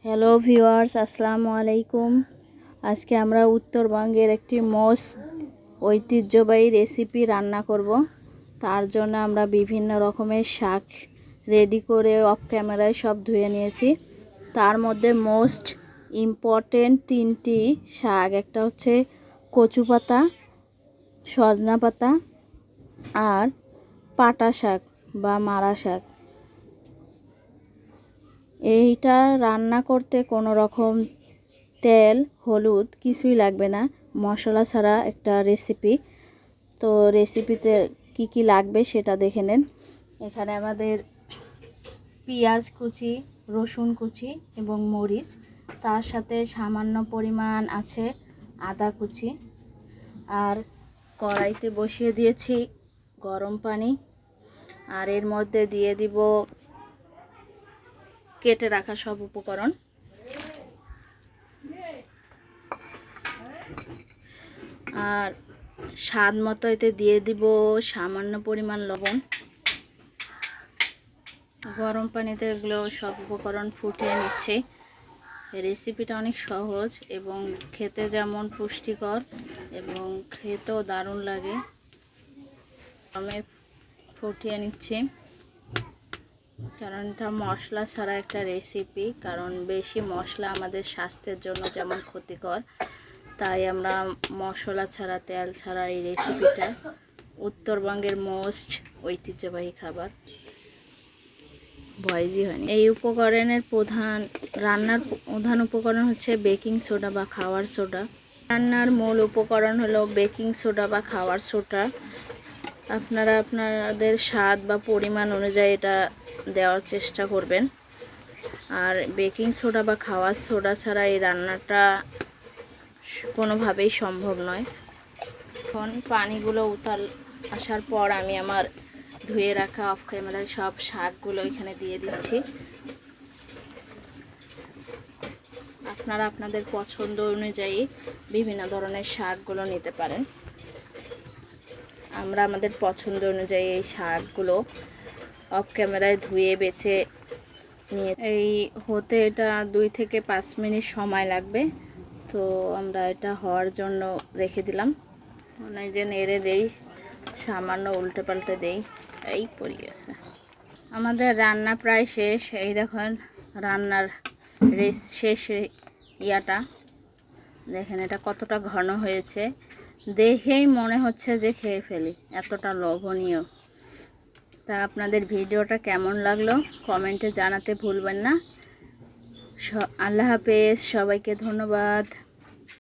Hello viewers, আসসালামু আলাইকুম। আজকে আমরা উত্তরবঙ্গের একটি মোস্ট ঐতিহ্যবাহী রেসিপি রান্না করব। তার জন্য আমরা বিভিন্ন রকমের শাক রেডি করে অফ ক্যামেরায় সব ধুয়ে নিয়েছি। তার মধ্যে মোস্ট ইম্পর্টেন্ট তিনটি শাক, একটা হচ্ছে কচু পাতা, সজনা পাতা আর পাটা শাক বা মারা শাক। এইটা রান্না করতে কোনো রকম তেল, হলুদ কিছুই লাগবে না, মশলা ছাড়া একটা রেসিপি। তো রেসিপিতে কি কি লাগবে সেটা দেখে নেন। এখানে আমাদের পেঁয়াজ কুচি, রসুন কুচি এবং মরিচ, তার সাথে সামান্য পরিমাণ আছে আদা কুচি। আর কড়াইতে বসিয়ে দিয়েছি গরম পানি, আর এর মধ্যে দিয়ে দিব কেটে রাখা সব উপকরণ। আর স্বাদ মতো এতে দিয়ে দিব সামান্য পরিমাণ লবণ। গরম পানিতে এগুলো সব উপকরণ ফুটিয়ে নিচ্ছি। রেসিপিটা অনেক সহজ এবং খেতে যেমন পুষ্টিকর এবং খেতেও দারুণ লাগে। আমি ফুটিয়ে নিচ্ছি কারণ এটা মশলা ছাড়া একটা রেসিপি, কারণ বেশি মশলা আমাদের স্বাস্থ্যের জন্য যেমন ক্ষতিকর, তাই আমরা মশলা ছাড়া, তেল ছাড়া এই রেসিপিটা উত্তরবঙ্গের মোস্ট ঐতিহ্যবাহী খাবার, ভয়েসই হয়নি। এই উপকরণের রান্নার প্রধান উপকরণ হচ্ছে বেকিং সোডা বা খাওয়ার সোডা। রান্নার মূল উপকরণ হলো বেকিং সোডা বা খাওয়ার সোডা। আপনারা আপনাদের স্বাদ বা পরিমাণ অনুযায়ী এটা দেওয়ার চেষ্টা করবেন। আর বেকিং সোডা বা খাওয়ার সোডা ছাড়া এই রান্নাটা কোনোভাবেই সম্ভব নয়। এখন পানিগুলো উতাল আসার পর আমি আমার ধুয়ে রাখা অফ ক্যামেরায় সব শাকগুলো এখানে দিয়ে দিচ্ছি। আপনারা আপনাদের পছন্দ অনুযায়ী বিভিন্ন ধরনের শাকগুলো নিতে পারেন। আমরা আমাদের পছন্দ অনুযায়ী এই শাকগুলো অফ ক্যামেরায় ধুয়ে বেছে নিয়ে এই হতে এটা 2 থেকে 5 মিনিট সময় লাগবে। তো আমরা এটা হওয়ার জন্য রেখে দিলাম। অনেক যে নেড়ে দেই, সামান্য উল্টে পাল্টে দেই, এই পড়ে গেছে। আমাদের রান্না প্রায় শেষ। এই দেখুন রান্নার শেষ ইয়াটা দেখেন, এটা কতটা ঘন হয়েছে, দেখেই মনে হচ্ছে যে খেয়ে ফেলি, এতটা লোভনীয়। তা আপনাদের ভিডিওটা কেমন লাগলো কমেন্টে জানাতে ভুলবেন না। আল্লাহ হাফেজ, সবাইকে ধন্যবাদ।